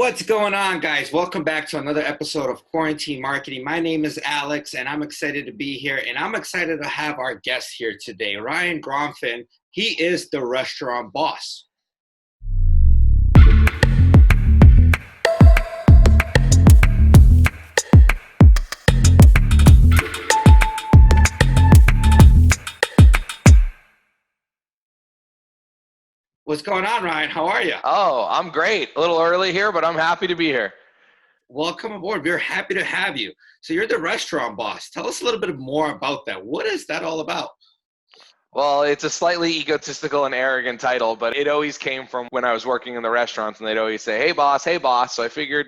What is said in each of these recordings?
What's going on, guys? Welcome back to another episode of Quarantine Marketing. My name is Alex, and I'm excited to be here, and I'm excited to have our guest here today, Ryan Gromfin. He is the restaurant boss. What's going on, Ryan? How are you? Oh, I'm great. A little early here, but I'm happy to be here. Welcome aboard. We're happy to have you. So you're the restaurant boss. Tell us a little bit more about that. What is that all about? Well, it's a slightly egotistical and arrogant title, but it always came from when I was working in the restaurants, and they'd always say, hey, boss, hey, boss. So I figured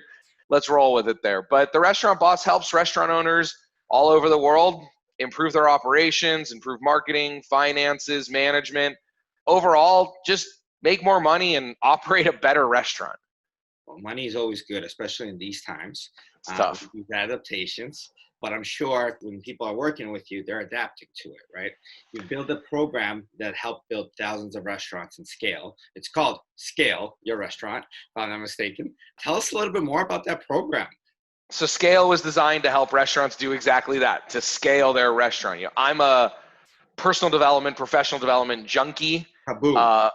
let's roll with it there. But the restaurant boss helps restaurant owners all over the world improve their operations, improve marketing, finances, management, overall, just make more money and operate a better restaurant. Well, money is always good, especially in these times. It's tough. These adaptations, but I'm sure when people are working with you, they're adapting to it, right? You build a program that helped build thousands of restaurants in Scale. It's called Scale, your restaurant, if I'm not mistaken. Tell us a little bit more about that program. So Scale was designed to help restaurants do exactly that, to scale their restaurant. I'm a personal development, professional development junkie. Kaboom.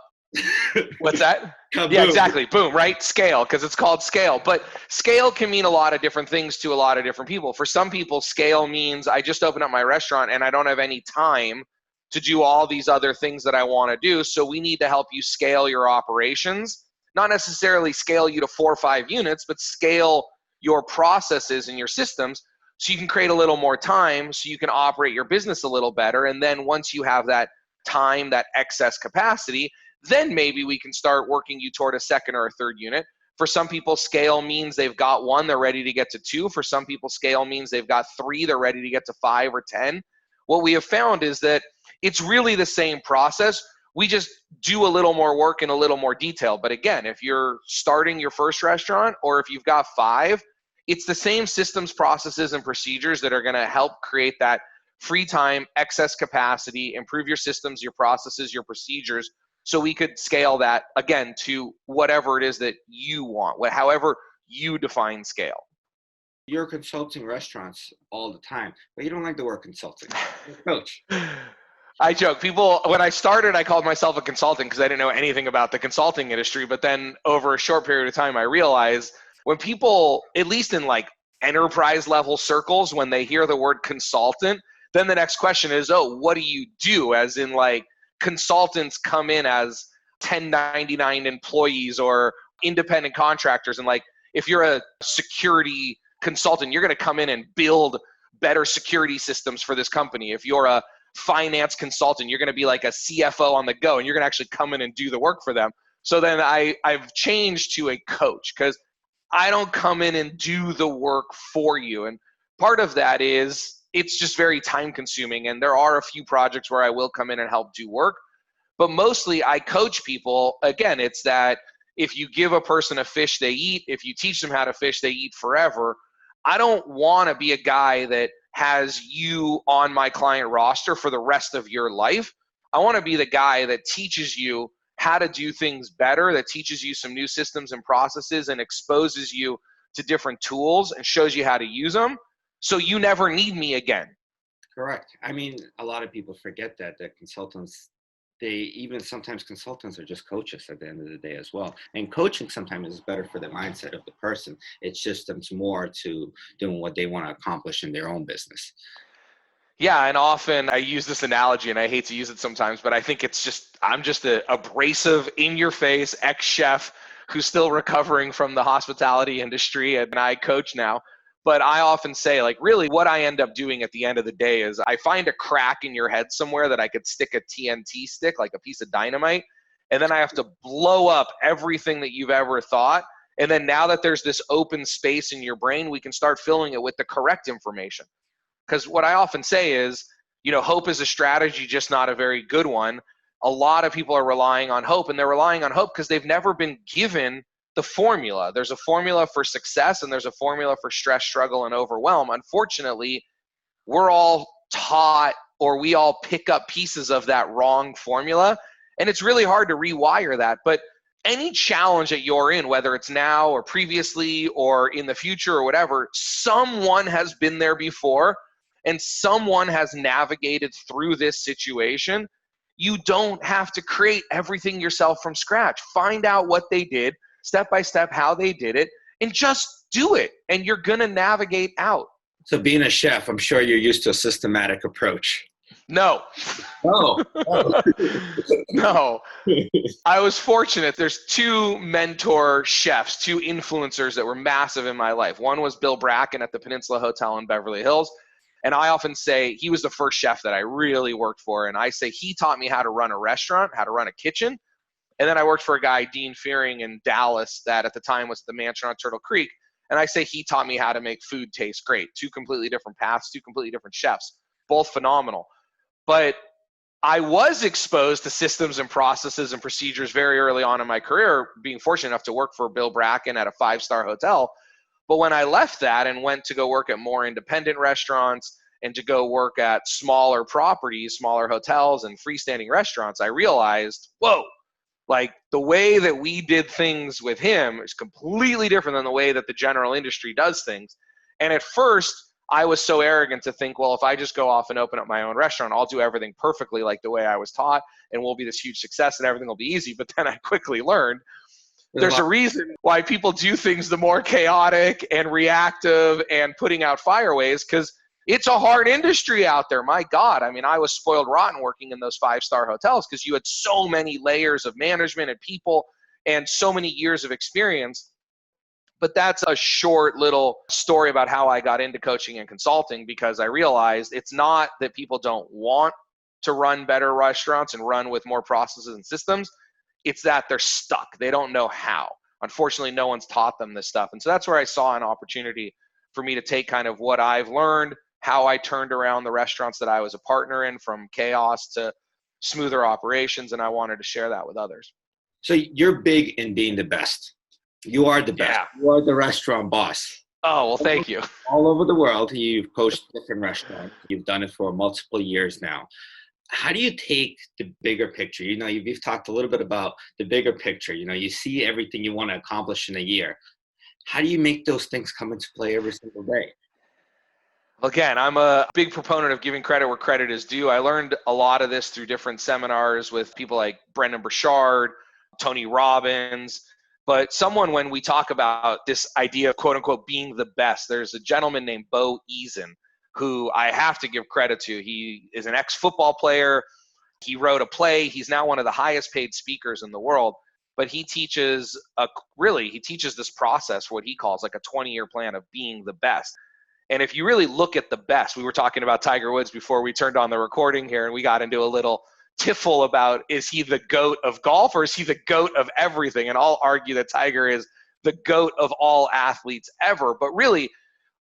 What's that? Kaboom. Yeah, exactly. Boom, right? Scale, because it's called scale. But scale can mean a lot of different things to a lot of different people. For some people, scale means I just opened up my restaurant and I don't have any time to do all these other things that I want to do. So we need to help you scale your operations, not necessarily scale you to 4 or 5 units, but scale your processes and your systems so you can create a little more time so you can operate your business a little better. And then once you have that time, that excess capacity, then maybe we can start working you toward a second or a third unit. For some people, scale means they've got 1, they're ready to get to 2. For some people, scale means they've got 3, they're ready to get to 5 or 10. What we have found is that it's really the same process. We just do a little more work in a little more detail. But again, if you're starting your first restaurant or if you've got 5, it's the same systems, processes, and procedures that are going to help create that free time, excess capacity, improve your systems, your processes, your procedures, so we could scale that, again, to whatever it is that you want, however you define scale. You're consulting restaurants all the time, but you don't like the word consulting. You're a coach. I joke. People, when I started, I called myself a consultant because I didn't know anything about the consulting industry. But then over a short period of time, I realized when people, at least in like enterprise level circles, when they hear the word consultant, then the next question is, oh, what do you do? As in like, consultants come in as 1099 employees or independent contractors. And like, if you're a security consultant, you're going to come in and build better security systems for this company. If you're a finance consultant, you're going to be like a CFO on the go, and you're going to actually come in and do the work for them. So then I've changed to a coach because I don't come in and do the work for you. And part of that is it's just very time consuming. And there are a few projects where I will come in and help do work, but mostly I coach people. Again, it's that if you give a person a fish, they eat. If you teach them how to fish, they eat forever. I don't want to be a guy that has you on my client roster for the rest of your life. I want to be the guy that teaches you how to do things better, that teaches you some new systems and processes and exposes you to different tools and shows you how to use them, so you never need me again. Correct. I mean, a lot of people forget that consultants, sometimes consultants are just coaches at the end of the day as well. And coaching sometimes is better for the mindset of the person. It's just them more to doing what they want to accomplish in their own business. Yeah, and often I use this analogy, and I hate to use it sometimes, but I think I'm just a abrasive, in-your-face ex-chef who's still recovering from the hospitality industry, and I coach now. But I often say, like, really what I end up doing at the end of the day is I find a crack in your head somewhere that I could stick a TNT stick, like a piece of dynamite, and then I have to blow up everything that you've ever thought. And then now that there's this open space in your brain, we can start filling it with the correct information. Because what I often say is, hope is a strategy, just not a very good one. A lot of people are relying on hope, and they're relying on hope because they've never been given the formula. There's a formula for success and there's a formula for stress, struggle, and overwhelm. Unfortunately, we're all taught, or we all pick up pieces of that wrong formula, and it's really hard to rewire that. But any challenge that you're in, whether it's now or previously or in the future or whatever, someone has been there before and someone has navigated through this situation. You don't have to create everything yourself from scratch. Find out what they did, step by step, how they did it, and just do it. And you're going to navigate out. So being a chef, I'm sure you're used to a systematic approach. No. Oh. No. I was fortunate. There's two mentor chefs, two influencers that were massive in my life. One was Bill Bracken at the Peninsula Hotel in Beverly Hills. And I often say he was the first chef that I really worked for. And I say he taught me how to run a restaurant, how to run a kitchen. And then I worked for a guy, Dean Fearing, in Dallas, that at the time was the mansion on Turtle Creek. And I say he taught me how to make food taste great. Two completely different paths, two completely different chefs, both phenomenal. But I was exposed to systems and processes and procedures very early on in my career, being fortunate enough to work for Bill Bracken at a 5-star hotel. But when I left that and went to go work at more independent restaurants and to go work at smaller properties, smaller hotels and freestanding restaurants, I realized, whoa, like the way that we did things with him is completely different than the way that the general industry does things. And at first, I was so arrogant to think, well, if I just go off and open up my own restaurant, I'll do everything perfectly like the way I was taught and we'll be this huge success and everything will be easy. But then I quickly learned there's a reason why people do things the more chaotic and reactive and putting out fireways, because it's a hard industry out there. My God, I mean, I was spoiled rotten working in those 5-star hotels because you had so many layers of management and people and so many years of experience. But that's a short little story about how I got into coaching and consulting, because I realized it's not that people don't want to run better restaurants and run with more processes and systems. It's that they're stuck. They don't know how. Unfortunately, no one's taught them this stuff. And so that's where I saw an opportunity for me to take kind of what I've learned, how I turned around the restaurants that I was a partner in from chaos to smoother operations, and I wanted to share that with others. So you're big in being the best. You are the best. Yeah. You are the restaurant boss. Oh, well, thank you. All over the world, you've coached different restaurants. You've done it for multiple years now. How do you take the bigger picture? You know, you've talked a little bit about the bigger picture. You know, you see everything you want to accomplish in a year. How do you make those things come into play every single day? Again, I'm a big proponent of giving credit where credit is due. I learned a lot of this through different seminars with people like Brendan Burchard, Tony Robbins. But when we talk about this idea of quote unquote being the best, there's a gentleman named Bo Eason who I have to give credit to. He is an ex-football player. He wrote a play. He's now one of the highest paid speakers in the world. But he teaches this process, what he calls like a 20-year plan of being the best. And if you really look at the best, we were talking about Tiger Woods before we turned on the recording here, and we got into a little tiffle about, is he the GOAT of golf or is he the GOAT of everything? And I'll argue that Tiger is the GOAT of all athletes ever. But really,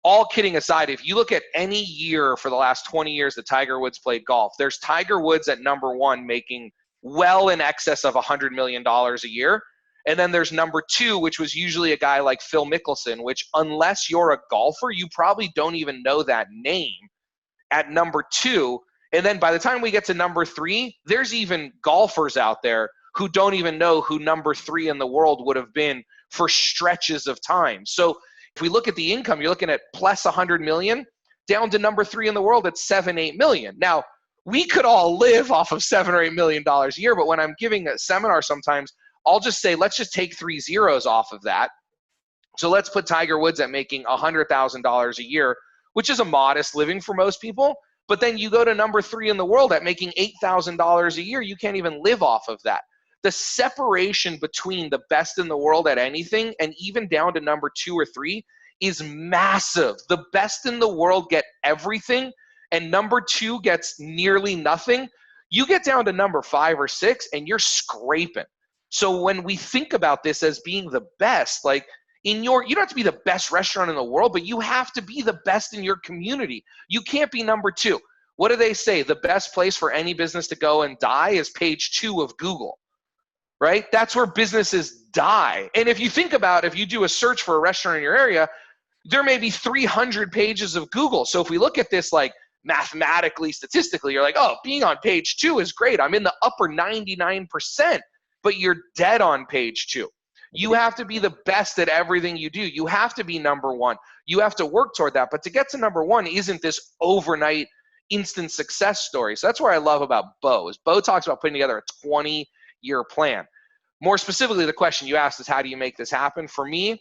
all kidding aside, if you look at any year for the last 20 years that Tiger Woods played golf, there's Tiger Woods at number one making well in excess of $100 million a year. And then there's number two, which was usually a guy like Phil Mickelson, which unless you're a golfer, you probably don't even know that name at number two. And then by the time we get to number three, there's even golfers out there who don't even know who number three in the world would have been for stretches of time. So if we look at the income, you're looking at plus 100 million down to number three in the world at 7-8 million. Now, we could all live off of $7 or $8 million a year, but when I'm giving a seminar sometimes, I'll just say, let's just take 3 zeros off of that. So let's put Tiger Woods at making $100,000 a year, which is a modest living for most people. But then you go to number three in the world at making $8,000 a year, you can't even live off of that. The separation between the best in the world at anything and even down to number 2 or 3 is massive. The best in the world get everything, and number 2 gets nearly nothing. You get down to number 5 or 6, and you're scraping. So when we think about this as being the best, like you don't have to be the best restaurant in the world, but you have to be the best in your community. You can't be number 2. What do they say? The best place for any business to go and die is page 2 of Google, right? That's where businesses die. And if you think about, if you do a search for a restaurant in your area, there may be 300 pages of Google. So if we look at this like mathematically, statistically, you're like, oh, being on page 2 is great. I'm in the upper 99%. but you're dead on page 2. You have to be the best at everything you do. You have to be number 1. You have to work toward that. But to get to number 1 isn't this overnight instant success story. So that's what I love about Bo. Is Bo talks about putting together a 20-year plan. More specifically, the question you asked is, how do you make this happen? For me,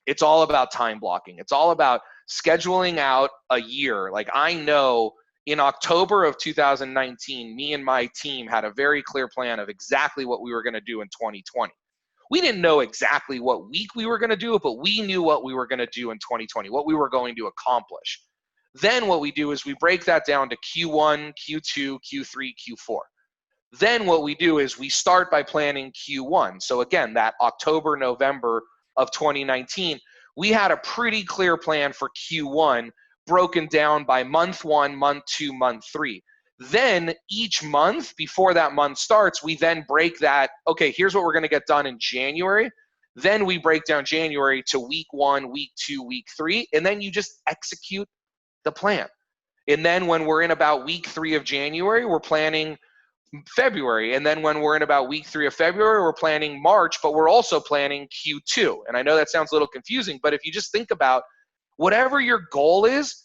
it's all about time blocking. It's all about scheduling out a year. Like, I know in October of 2019, me and my team had a very clear plan of exactly what we were going to do in 2020. We didn't know exactly what week we were going to do it, but we knew what we were going to do in 2020, what we were going to accomplish. Then what we do is we break that down to Q1, Q2, Q3, Q4. Then what we do is we start by planning Q1. So again, that October, November of 2019, we had a pretty clear plan for Q1 broken down by month 1, month 2, month 3. Then each month before that month starts, we then break that, okay, here's what we're going to get done in January. Then we break down January to week 1, week 2, week 3, and then you just execute the plan. And then when we're in about week 3 of January, we're planning February. And then when we're in about week 3 of February, we're planning March, but we're also planning Q2. And I know that sounds a little confusing, but if you just think about whatever your goal is,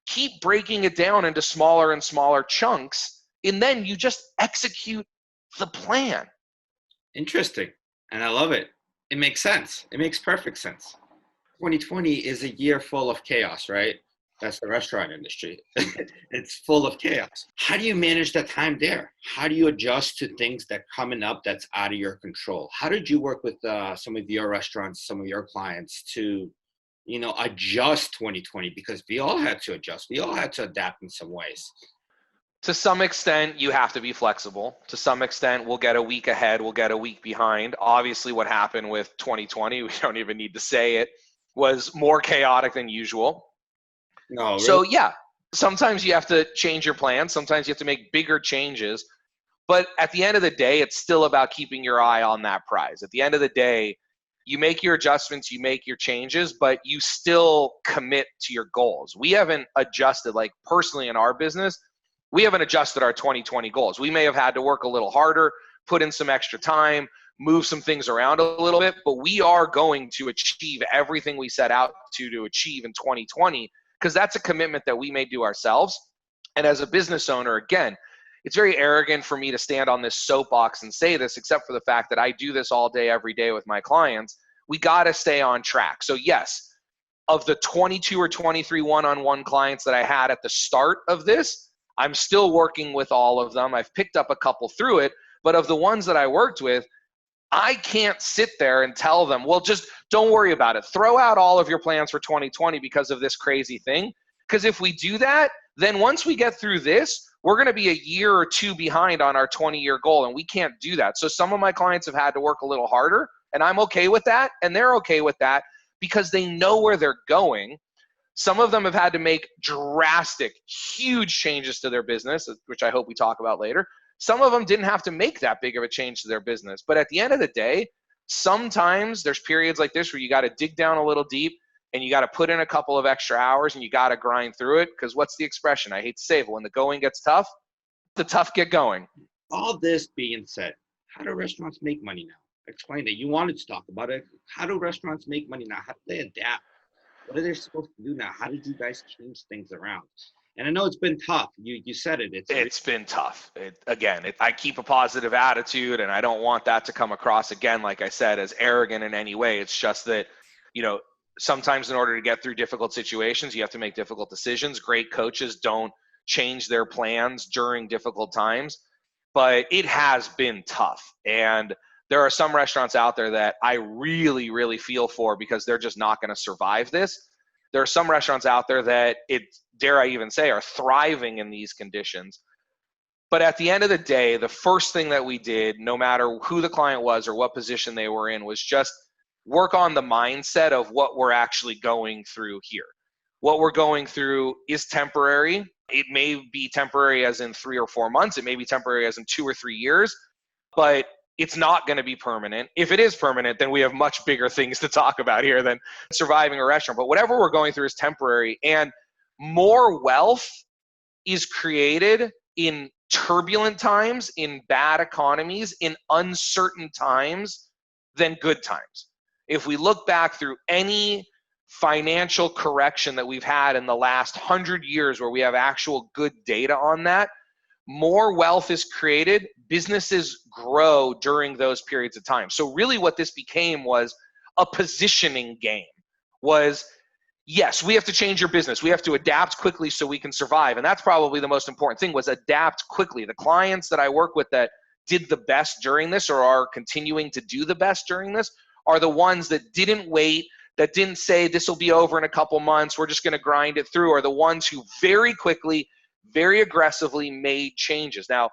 keep breaking it down into smaller and smaller chunks, and then you just execute the plan. Interesting. And I love it. It makes sense. It makes perfect sense. 2020 is a year full of chaos, right? That's the restaurant industry. It's full of chaos. How do you manage that time there? How do you adjust to things that are coming up that's out of your control? How did you work with some of your restaurants, some of your clients to adjust 2020, because we all had to adjust. We all had to adapt in some ways. To some extent, you have to be flexible. To some extent, we'll get a week ahead, we'll get a week behind. Obviously, what happened with 2020, we don't even need to say it, was more chaotic than usual. No, really? So yeah, sometimes you have to change your plan. Sometimes you have to make bigger changes. But at the end of the day, it's still about keeping your eye on that prize. At the end of the day, you make your adjustments, you make your changes, but you still commit to your goals. We haven't adjusted, like personally in our business, we haven't adjusted our 2020 goals. We may have had to work a little harder, put in some extra time, move some things around a little bit, but we are going to achieve everything we set out to achieve in 2020, because that's a commitment that we made to ourselves. And as a business owner, again, it's very arrogant for me to stand on this soapbox and say this, except for the fact that I do this all day, every day with my clients. We got to stay on track. So yes, of the 22 or 23 one-on-one clients that I had at the start of this, I'm still working with all of them. I've picked up a couple through it, but of the ones that I worked with, I can't sit there and tell them, well, just don't worry about it. Throw out all of your plans for 2020 because of this crazy thing. Because if we do that, then once we get through this, we're going to be a year or two behind on our 20-year goal, and we can't do that. So some of my clients have had to work a little harder, and I'm okay with that, and they're okay with that because they know where they're going. Some of them have had to make drastic, huge changes to their business, which I hope we talk about later. Some of them didn't have to make that big of a change to their business. But at the end of the day, sometimes there's periods like this where you got to dig down a little deep and you got to put in a couple of extra hours and you got to grind through it. Because what's the expression? I hate to say it, but when the going gets tough, the tough get going. All this being said, how do restaurants make money now? Explain it. You wanted to talk about it. How do restaurants make money now? How do they adapt? What are they supposed to do now? How did you guys change things around? And I know it's been tough. You said it. It's been tough. I keep a positive attitude, and I don't want that to come across again, like I said, as arrogant in any way. It's just that, sometimes in order to get through difficult situations, you have to make difficult decisions. Great coaches don't change their plans during difficult times, but it has been tough. And there are some restaurants out there that I really, really feel for because they're just not going to survive this. There are some restaurants out there that, dare I even say, are thriving in these conditions. But at the end of the day, the first thing that we did, no matter who the client was or what position they were in, was just work on the mindset of what we're actually going through here. What we're going through is temporary. It may be temporary as in 3 or 4 months. It may be temporary as in 2 or 3 years, but it's not going to be permanent. If it is permanent, then we have much bigger things to talk about here than surviving a restaurant. But whatever we're going through is temporary, and more wealth is created in turbulent times, in bad economies, in uncertain times than good times. If we look back through any financial correction that we've had in the last 100 years where we have actual good data on that, more wealth is created, businesses grow during those periods of time. So really what this became was a positioning game. Was, yes, we have to change your business. We have to adapt quickly so we can survive. And that's probably the most important thing, was adapt quickly. The clients that I work with that did the best during this, or are continuing to do the best during this, are the ones that didn't wait, that didn't say this will be over in a couple months, we're just going to grind it through, are the ones who very quickly, very aggressively made changes. Now,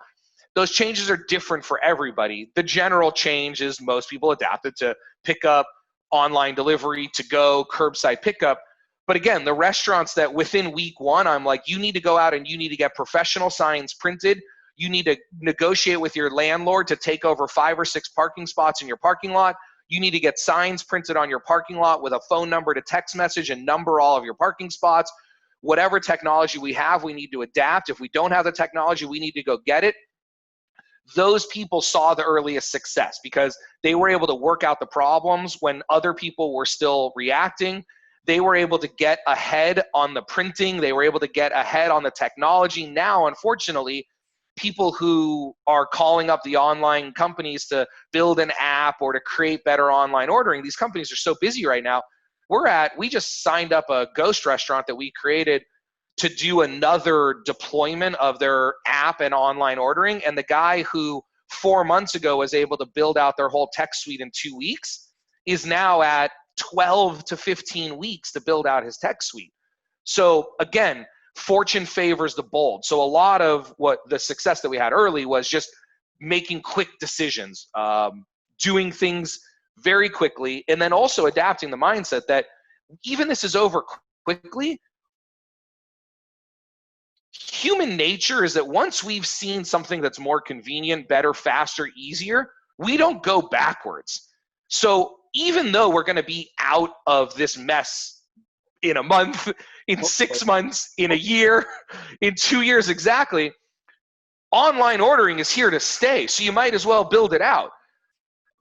those changes are different for everybody. The general change is most people adapted to pick up, online delivery, to go, curbside pickup. But again, the restaurants that within week one, I'm like, you need to go out and you need to get professional signs printed. You need to negotiate with your landlord to take over 5 or 6 parking spots in your parking lot. You need to get signs printed on your parking lot with a phone number to text message and number all of your parking spots. Whatever technology we have, we need to adapt. If we don't have the technology, we need to go get it. Those people saw the earliest success because they were able to work out the problems when other people were still reacting. They were able to get ahead on the printing. They were able to get ahead on the technology. Now, unfortunately, people who are calling up the online companies to build an app or to create better online ordering, these companies are so busy right now. We just signed up a ghost restaurant that we created to do another deployment of their app and online ordering. And the guy who 4 months ago was able to build out their whole tech suite in 2 weeks is now at 12 to 15 weeks to build out his tech suite. So again, fortune favors the bold. So a lot of what the success that we had early was just making quick decisions, doing things very quickly, and then also adapting the mindset that even this is over quickly. Human nature is that once we've seen something that's more convenient, better, faster, easier, we don't go backwards. So even though we're going to be out of this mess in a month, in 6 months, in a year, in 2 years exactly, online ordering is here to stay. So you might as well build it out.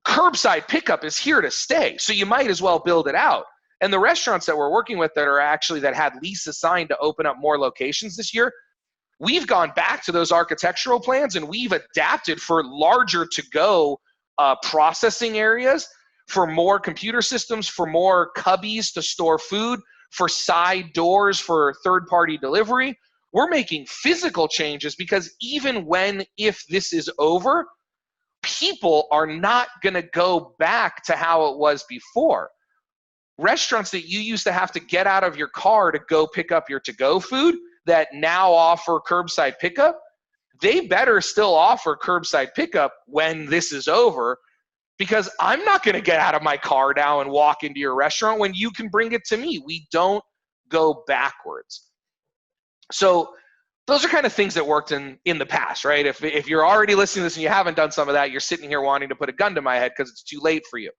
Curbside pickup is here to stay. So you might as well build it out. And the restaurants that we're working with that had leases signed to open up more locations this year, we've gone back to those architectural plans and we've adapted for larger to-go processing areas, for more computer systems, for more cubbies to store food, for side doors for third-party delivery. We're making physical changes because even if this is over, people are not going to go back to how it was before. Restaurants that you used to have to get out of your car to go pick up your to-go food that now offer curbside pickup, they better still offer curbside pickup when this is over, because I'm not going to get out of my car now and walk into your restaurant when you can bring it to me. We don't go backwards. So those are kind of things that worked in the past, right? If you're already listening to this and you haven't done some of that, you're sitting here wanting to put a gun to my head because it's too late for you.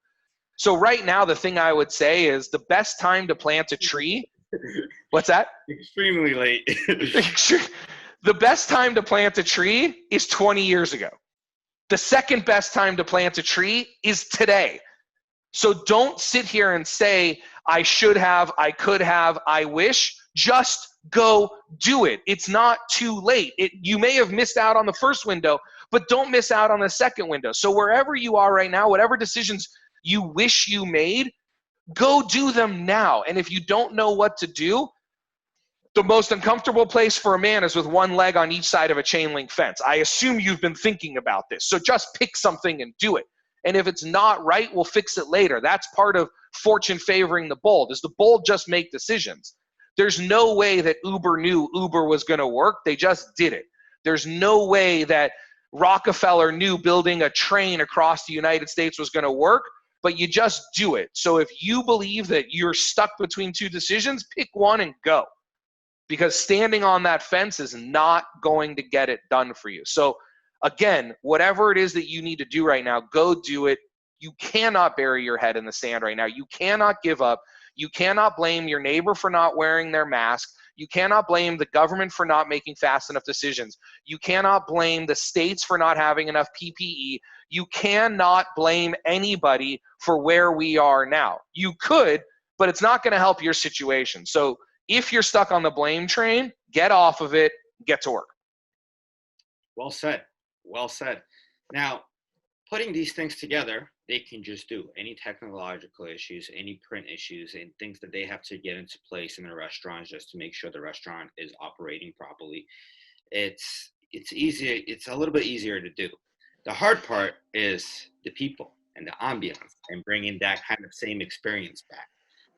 So right now, the thing I would say is the best time to plant a tree. What's that? Extremely late. The best time to plant a tree is 20 years ago. The second best time to plant a tree is today. So don't sit here and say, I should have, I could have, I wish. Just go do it. It's not too late. You may have missed out on the first window, but don't miss out on the second window. So wherever you are right now, whatever decisions you wish you made, go do them now. And if you don't know what to do, the most uncomfortable place for a man is with one leg on each side of a chain link fence. I assume you've been thinking about this. So just pick something and do it. And if it's not right, we'll fix it later. That's part of fortune favoring the bold, is the bold just make decisions. There's no way that Uber knew Uber was going to work. They just did it. There's no way that Rockefeller knew building a train across the United States was going to work, but you just do it. So if you believe that you're stuck between two decisions, pick one and go. Because standing on that fence is not going to get it done for you. So again, whatever it is that you need to do right now, go do it. You cannot bury your head in the sand right now. You cannot give up. You cannot blame your neighbor for not wearing their mask. You cannot blame the government for not making fast enough decisions. You cannot blame the states for not having enough PPE. You cannot blame anybody for where we are now. You could, but it's not going to help your situation. So if you're stuck on the blame train, get off of it, get to work. Well said. Well said. Now, putting these things together, they can just do any technological issues, any print issues, and things that they have to get into place in the restaurants just to make sure the restaurant is operating properly. It's easier. It's a little bit easier to do. The hard part is the people and the ambiance and bringing that kind of same experience back.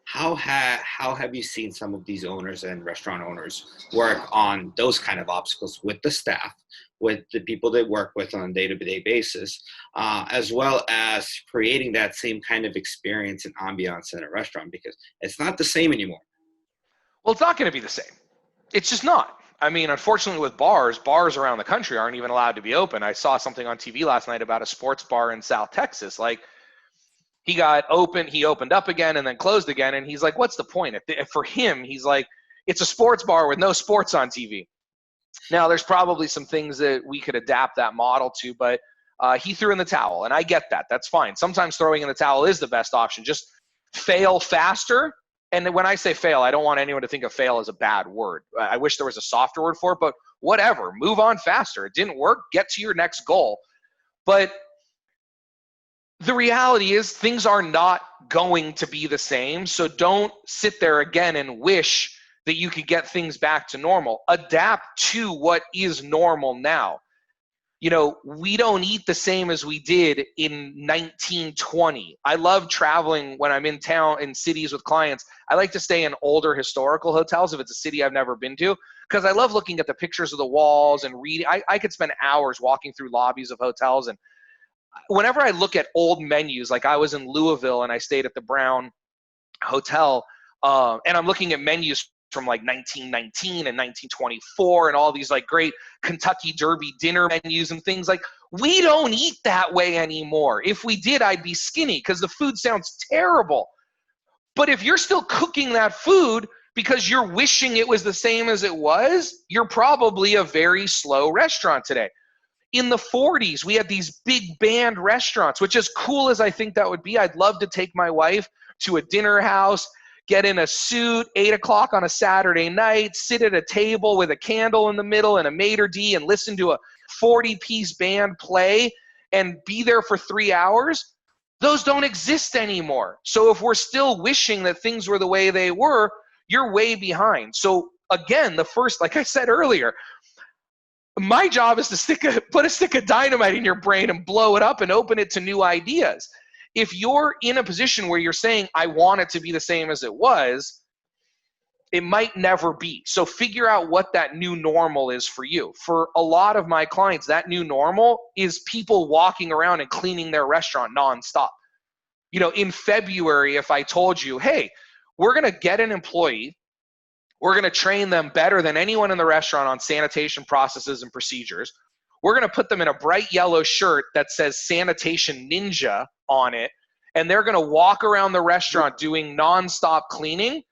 How have you seen some of these owners and restaurant owners work on those kind of obstacles with the staff, with the people they work with on a day-to-day basis, as well as creating that same kind of experience and ambiance in a restaurant? Because it's not the same anymore. Well, it's not going to be the same. It's just not. I mean, unfortunately with bars around the country aren't even allowed to be open. I saw something on TV last night about a sports bar in South Texas. Like, he opened up again and then closed again. And he's like, what's the point? For him, he's like, it's a sports bar with no sports on TV. Now, there's probably some things that we could adapt that model to, but he threw in the towel, and I get that. That's fine. Sometimes throwing in the towel is the best option. Just fail faster. And when I say fail, I don't want anyone to think of fail as a bad word. I wish there was a softer word for it, but whatever. Move on faster. It didn't work. Get to your next goal. But the reality is things are not going to be the same. So don't sit there again and wish that you could get things back to normal. Adapt to what is normal now. You know, we don't eat the same as we did in 1920. I love traveling when I'm in town, in cities with clients. I like to stay in older historical hotels if it's a city I've never been to, because I love looking at the pictures of the walls and reading. I could spend hours walking through lobbies of hotels, and whenever I look at old menus, like I was in Louisville and I stayed at the Brown Hotel, and I'm looking at menus from like 1919 and 1924 and all these like great Kentucky Derby dinner menus and things. Like, we don't eat that way anymore. If we did, I'd be skinny because the food sounds terrible. But if you're still cooking that food because you're wishing it was the same as it was, you're probably a very slow restaurant today. In the 40s, we had these big band restaurants, which, as cool as I think that would be, I'd love to take my wife to a dinner house, get in a suit, 8 o'clock on a Saturday night, sit at a table with a candle in the middle and a maitre d' and listen to a 40-piece band play and be there for 3 hours. Those don't exist anymore. So if we're still wishing that things were the way they were, you're way behind. So again, like I said earlier, my job is to put a stick of dynamite in your brain and blow it up and open it to new ideas. If you're in a position where you're saying, I want it to be the same as it was, it might never be. So figure out what that new normal is for you. For a lot of my clients, that new normal is people walking around and cleaning their restaurant nonstop. You know, in February, if I told you, hey, we're going to get an employee, we're going to train them better than anyone in the restaurant on sanitation processes and procedures. We're going to put them in a bright yellow shirt that says Sanitation Ninja on it, and they're going to walk around the restaurant doing nonstop cleaning.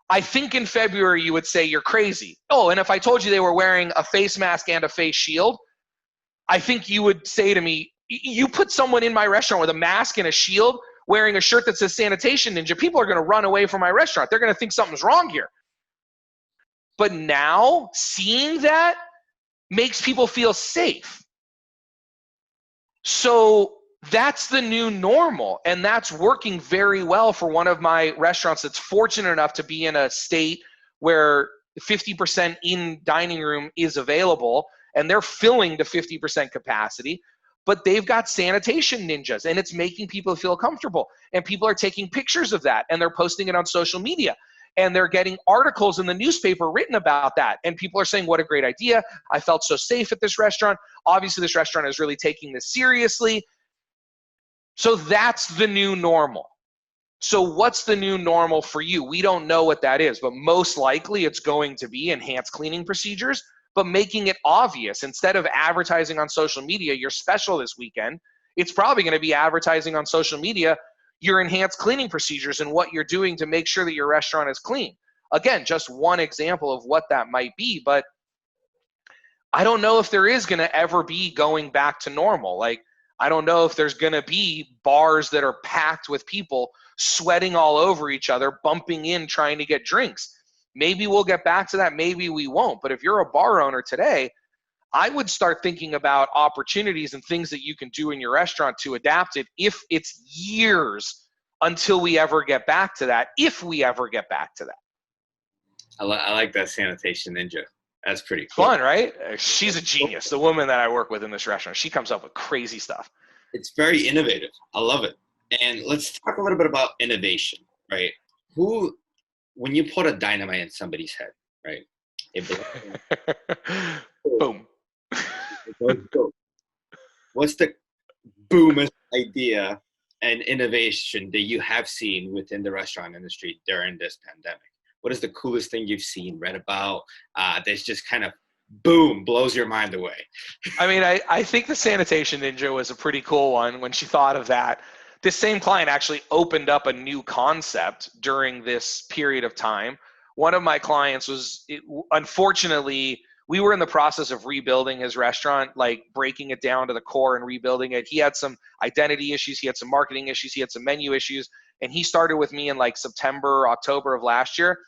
I think in February you would say you're crazy. Oh, and if I told you they were wearing a face mask and a face shield, I think you would say to me, you put someone in my restaurant with a mask and a shield wearing a shirt that says Sanitation Ninja, people are going to run away from my restaurant. They're going to think something's wrong here. But now seeing that makes people feel safe. So that's the new normal, and that's working very well for one of my restaurants that's fortunate enough to be in a state where 50% in dining room is available, and they're filling to 50% capacity, but they've got sanitation ninjas, and it's making people feel comfortable, and people are taking pictures of that, and they're posting it on social media. And they're getting articles in the newspaper written about that. And people are saying, what a great idea. I felt so safe at this restaurant. Obviously, this restaurant is really taking this seriously. So that's the new normal. So what's the new normal for you? We don't know what that is, but most likely it's going to be enhanced cleaning procedures, but making it obvious. Instead of advertising on social media, you're special this weekend, it's probably going to be advertising on social media your enhanced cleaning procedures and what you're doing to make sure that your restaurant is clean. again, just one example of what that might be. But I don't know if there is going to ever be going back to normal. Like, I don't know if there's going to be bars that are packed with people sweating all over each other, bumping in, trying to get drinks. Maybe we'll get back to that. Maybe we won't. But if you're a bar owner today, I would start thinking about opportunities and things that you can do in your restaurant to adapt it if it's years until we ever get back to that, if we ever get back to that. I like that sanitation ninja. That's pretty cool. Fun, right? She's a genius. The woman that I work with in this restaurant, she comes up with crazy stuff. It's very innovative. I love it. And let's talk a little bit about innovation, right? When you put a dynamite in somebody's head, right? Boom. What's the boomest idea and innovation that you have seen within the restaurant industry during this pandemic? What is the coolest thing you've seen, read about, that's just kind of, boom, blows your mind away? I mean, I think the sanitation ninja was a pretty cool one when she thought of that. This same client actually opened up a new concept during this period of time. One of my clients unfortunately, we were in the process of rebuilding his restaurant, like breaking it down to the core and rebuilding it. He had some identity issues. He had some marketing issues. He had some menu issues. And he started with me in like September, October of last year.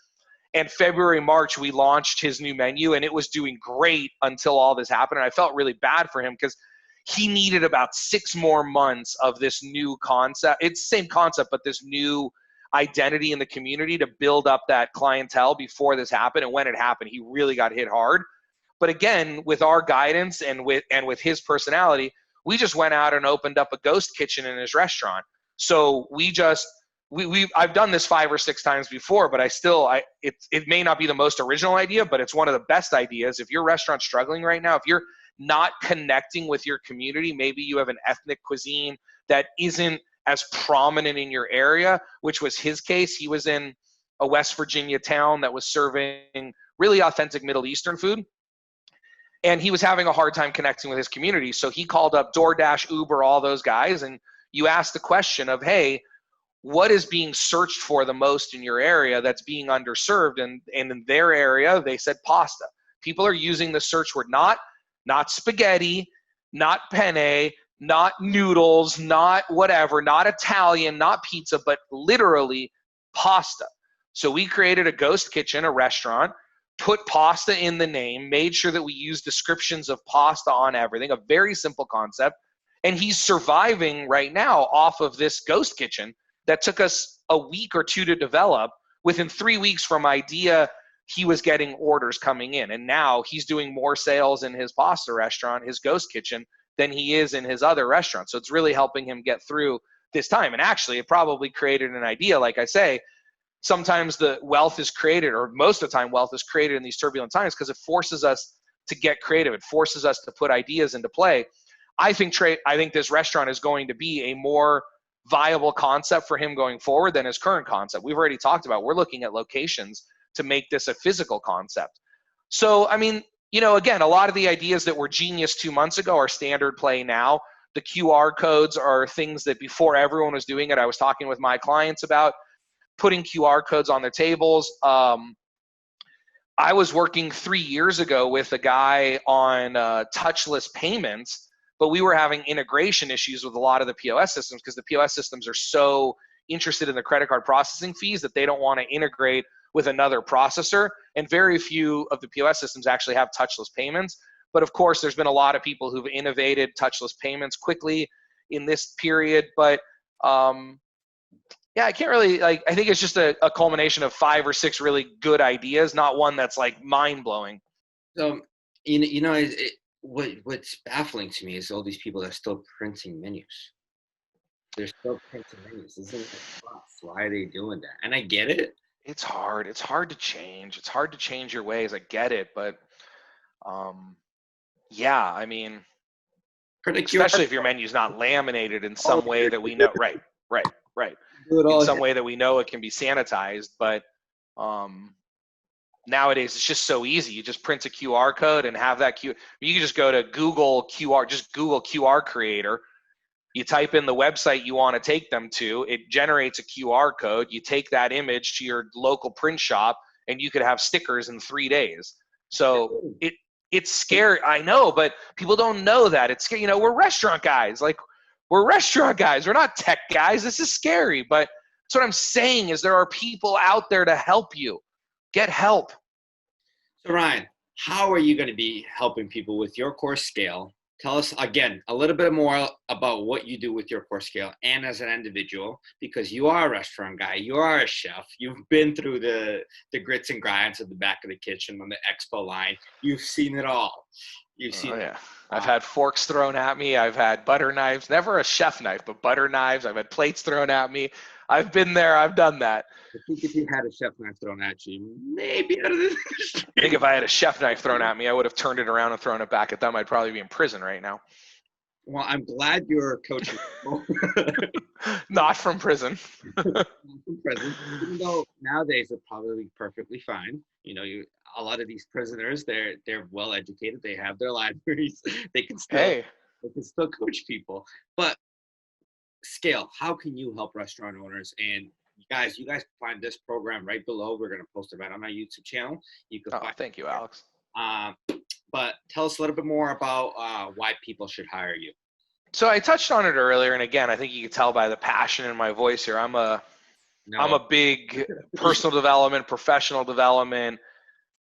And February, March, we launched his new menu, and it was doing great until all this happened. And I felt really bad for him because he needed about 6 more months of this new concept. It's the same concept, but this new identity in the community to build up that clientele before this happened. And when it happened, he really got hit hard. But again, with our guidance and with his personality, we just went out and opened up a ghost kitchen in his restaurant. So I've done this 5 or 6 times before, but it may not be the most original idea, but it's one of the best ideas. If your restaurant's struggling right now, if you're not connecting with your community, maybe you have an ethnic cuisine that isn't as prominent in your area, which was his case. He was in a West Virginia town that was serving really authentic Middle Eastern food. And he was having a hard time connecting with his community. So he called up DoorDash, Uber, all those guys. And you ask the question of, hey, what is being searched for the most in your area that's being underserved? And in their area, they said pasta. People are using the search word, not spaghetti, not penne, not noodles, not whatever, not Italian, not pizza, but literally pasta. So we created a ghost kitchen, a restaurant, put pasta in the name, made sure that we use descriptions of pasta on everything, a very simple concept. And he's surviving right now off of this ghost kitchen that took us a week or 2 to develop. Within 3 weeks from idea, he was getting orders coming in. And now he's doing more sales in his pasta restaurant, his ghost kitchen, than he is in his other restaurant. So it's really helping him get through this time. And actually, it probably created an idea. Like I say, sometimes the wealth is created, or most of the time wealth is created in these turbulent times because it forces us to get creative. It forces us to put ideas into play. I think this restaurant is going to be a more viable concept for him going forward than his current concept. We've already talked about, we're looking at locations to make this a physical concept. So, I mean, again, a lot of the ideas that were genius 2 months ago are standard play now. The QR codes are things that before everyone was doing it, I was talking with my clients about putting QR codes on their tables. I was working 3 years ago with a guy on touchless payments, but we were having integration issues with a lot of the POS systems because the POS systems are so interested in the credit card processing fees that they don't want to integrate with another processor. And very few of the POS systems actually have touchless payments. But of course, there's been a lot of people who've innovated touchless payments quickly in this period. But yeah, I can't really, I think it's just a culmination of 5 or 6 really good ideas, not one that's like mind blowing. So, what's baffling to me is all these people that are still printing menus. They're still printing menus. Isn't it fast? Why are they doing that? And I get it. It's hard. It's hard to change. It's hard to change your ways. I get it. But yeah, I mean, especially if your menu's not laminated in some way that we know. Right. In some way that we know it can be sanitized. But nowadays, it's just so easy. You just print a QR code and have that You can just go to Google QR, just Google QR creator. You type in the website you want to take them to. It generates a QR code. You take that image to your local print shop and you could have stickers in 3 days. So it's scary. I know, but people don't know that. It's scary. We're restaurant guys. Like, we're restaurant guys. We're not tech guys. This is scary. But that's what I'm saying is there are people out there to help you. Get help. So Ryan, how are you going to be helping people with your course scale? Tell us again a little bit more about what you do with your course scale and as an individual, because you are a restaurant guy, you are a chef, you've been through the grits and grinds at the back of the kitchen on the expo line. You've seen it all. You've seen it. I've had forks thrown at me. I've had butter knives, never a chef knife, but butter knives. I've had plates thrown at me. I've been there. I've done that. I think if you had a chef knife thrown at you, maybe out of this. I think if I had a chef knife thrown at me, I would have turned it around and thrown it back at them. I'd probably be in prison right now. Well, I'm glad you're coaching. Not from prison. Not from prison. Even though nowadays they're probably perfectly fine. A lot of these prisoners, they're well educated. They have their libraries. They can still coach people. But scale, how can you help restaurant owners? And you guys find this program right below. We're going to post it right on my YouTube channel. You can thank you, Alex. But tell us a little bit more about why people should hire you. So I touched on it earlier, and again, I think you can tell by the passion in my voice here. I'm a big personal development, professional development.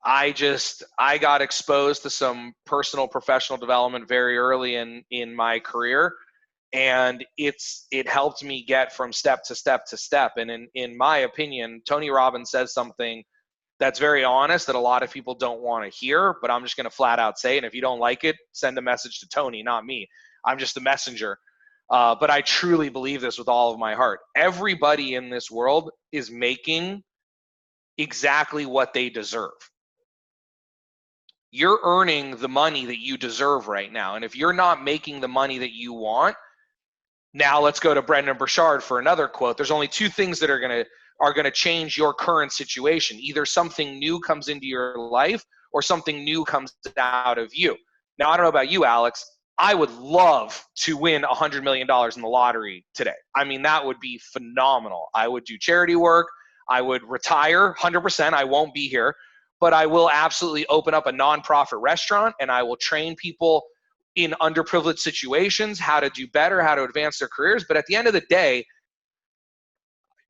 I got exposed to some personal professional development very early in my career. And it helped me get from step to step to step. And in my opinion, Tony Robbins says something that's very honest that a lot of people don't want to hear, but I'm just going to flat out say it. And if you don't like it, send a message to Tony, not me. I'm just the messenger. But I truly believe this with all of my heart. Everybody in this world is making exactly what they deserve. You're earning the money that you deserve right now. And if you're not making the money that you want, now let's go to Brendan Burchard for another quote. There's only two things that are going to change your current situation. Either something new comes into your life or something new comes out of you. Now, I don't know about you, Alex. I would love to win $100 million in the lottery today. I mean, that would be phenomenal. I would do charity work. I would retire 100%. I won't be here, but I will absolutely open up a nonprofit restaurant, and I will train people in underprivileged situations how to do better, how to advance their careers. But at the end of the day,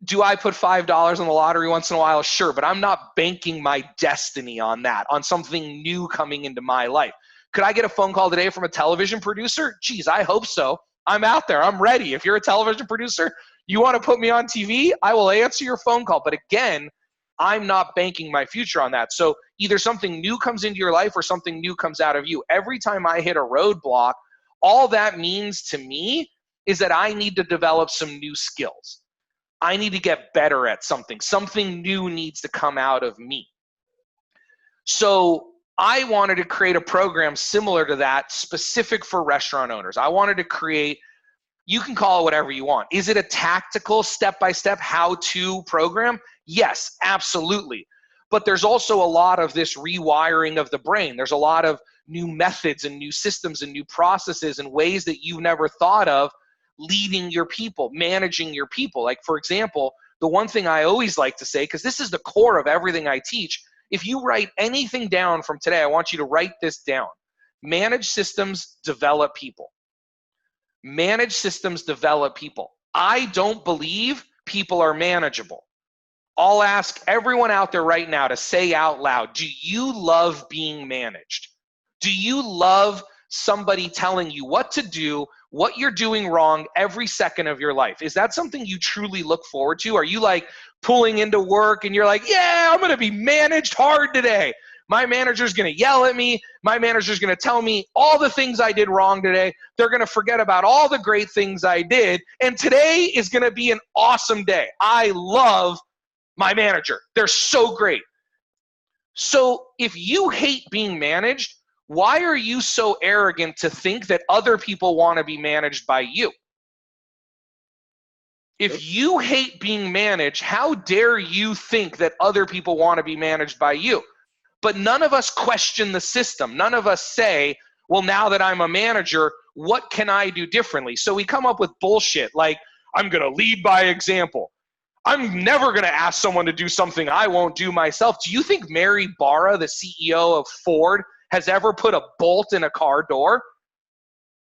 do I put $5 on the lottery once in a while? Sure, but I'm not banking my destiny on that, on something new coming into my life. Could I get a phone call today from a television producer? Geez, I hope so. I'm out there. I'm ready. If you're a television producer, you want to put me on TV, I will answer your phone call. But again, I'm not banking my future on that. So either something new comes into your life or something new comes out of you. Every time I hit a roadblock, all that means to me is that I need to develop some new skills. I need to get better at something. Something new needs to come out of me. So I wanted to create a program similar to that, specific for restaurant owners. I wanted to create, you can call it whatever you want. Is it a tactical step-by-step how-to program? Yes, absolutely. But there's also a lot of this rewiring of the brain. There's a lot of new methods and new systems and new processes and ways that you've never thought of leading your people, managing your people. Like, for example, the one thing I always like to say, because this is the core of everything I teach, if you write anything down from today, I want you to write this down. Manage systems, develop people. Manage systems, develop people. I don't believe people are manageable. I'll ask everyone out there right now to say out loud, do you love being managed? Do you love somebody telling you what to do, what you're doing wrong every second of your life? Is that something you truly look forward to? Are you like pulling into work and you're like, yeah, I'm going to be managed hard today. My manager's going to yell at me. My manager's going to tell me all the things I did wrong today. They're going to forget about all the great things I did. And today is going to be an awesome day. I love my manager. They're so great. So if you hate being managed, why are you so arrogant to think that other people want to be managed by you? If you hate being managed, how dare you think that other people want to be managed by you? But none of us question the system. None of us say, well, now that I'm a manager, what can I do differently? So we come up with bullshit like, I'm going to lead by example. I'm never going to ask someone to do something I won't do myself. Do you think Mary Barra, the CEO of Ford, has ever put a bolt in a car door?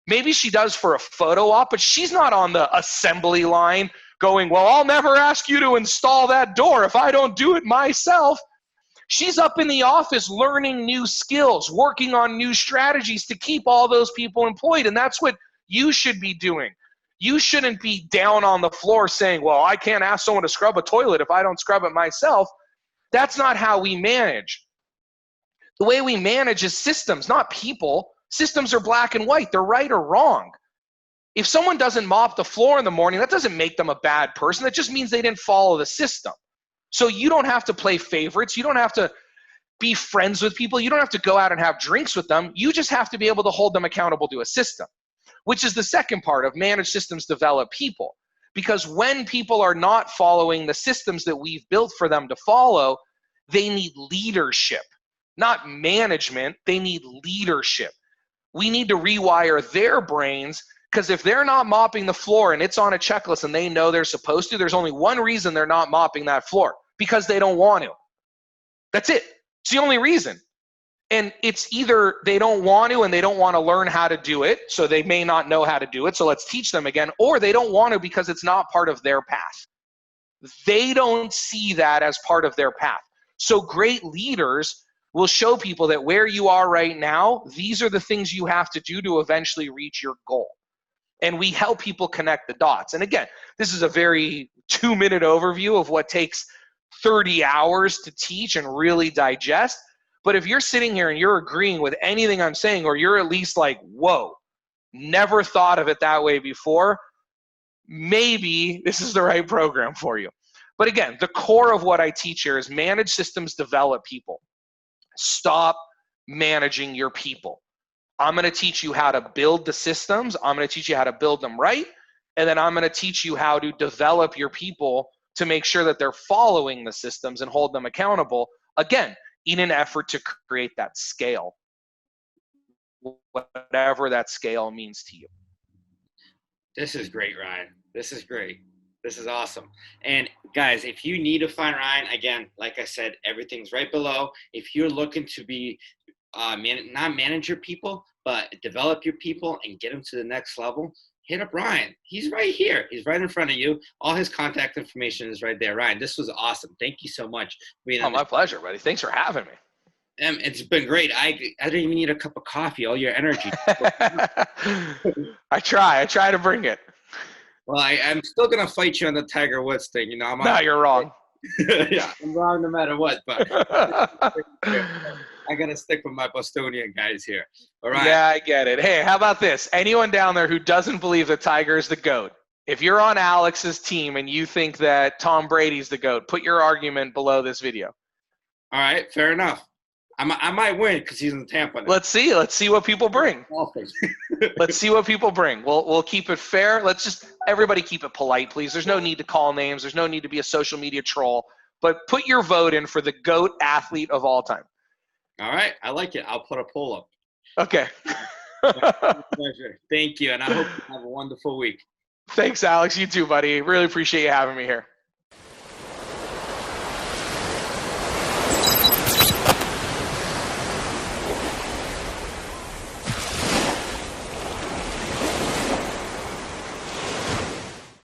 Maybe she does for a photo op, but she's not on the assembly line going, well, I'll never ask you to install that door if I don't do it myself. She's up in the office learning new skills, working on new strategies to keep all those people employed. And that's what you should be doing. You shouldn't be down on the floor saying, well, I can't ask someone to scrub a toilet if I don't scrub it myself. That's not how we manage. The way we manage is systems, not people. Systems are black and white. They're right or wrong. If someone doesn't mop the floor in the morning, that doesn't make them a bad person. That just means they didn't follow the system. So you don't have to play favorites. You don't have to be friends with people. You don't have to go out and have drinks with them. You just have to be able to hold them accountable to a system, which is the second part of manage systems, develop people. Because when people are not following the systems that we've built for them to follow, they need leadership, not management. They need leadership. We need to rewire their brains, because if they're not mopping the floor and it's on a checklist and they know they're supposed to, there's only one reason they're not mopping that floor: because they don't want to. That's it. It's the only reason. And it's either they don't want to and they don't want to learn how to do it, so they may not know how to do it, so let's teach them again, or they don't want to because it's not part of their path. They don't see that as part of their path. So great leaders will show people that where you are right now, these are the things you have to do to eventually reach your goal. And we help people connect the dots. And again, this is a very 2-minute overview of what takes 30 hours to teach and really digest. But if you're sitting here and you're agreeing with anything I'm saying, or you're at least like, whoa, never thought of it that way before, maybe this is the right program for you. But again, the core of what I teach here is manage systems, develop people. Stop managing your people. I'm going to teach you how to build the systems. I'm going to teach you how to build them right. And then I'm going to teach you how to develop your people to make sure that they're following the systems and hold them accountable, again, in an effort to create that scale, whatever that scale means to you. This is great, Ryan. This is great. This is awesome. And guys, if you need to find Ryan, again, like I said, everything's right below. If you're looking to be not manage your people, but develop your people and get them to the next level, hit up Ryan. He's right here. He's right in front of you. All his contact information is right there. Ryan, this was awesome. Thank you so much. My pleasure, buddy. Thanks for having me. It's been great. I don't even need a cup of coffee. All your energy. I try to bring it. Well, I'm still going to fight you on the Tiger Woods thing. You know, No, you're wrong. Yeah, I'm wrong no matter what, but I got to stick with my Bostonian guys here. All right. Yeah, I get it. Hey, how about this? Anyone down there who doesn't believe that Tiger is the GOAT, if you're on Alex's team and you think that Tom Brady's the GOAT, put your argument below this video. All right, fair enough. I might win because he's in Tampa now. Let's see what people bring. Let's see what people bring. We'll keep it fair. Let's just everybody keep it polite, please. There's no need to call names. There's no need to be a social media troll. But put your vote in for the GOAT athlete of all time. All right, I like it. I'll put a poll up. Okay. Pleasure. Thank you, and I hope you have a wonderful week. Thanks, Alex. You too, buddy. Really appreciate you having me here.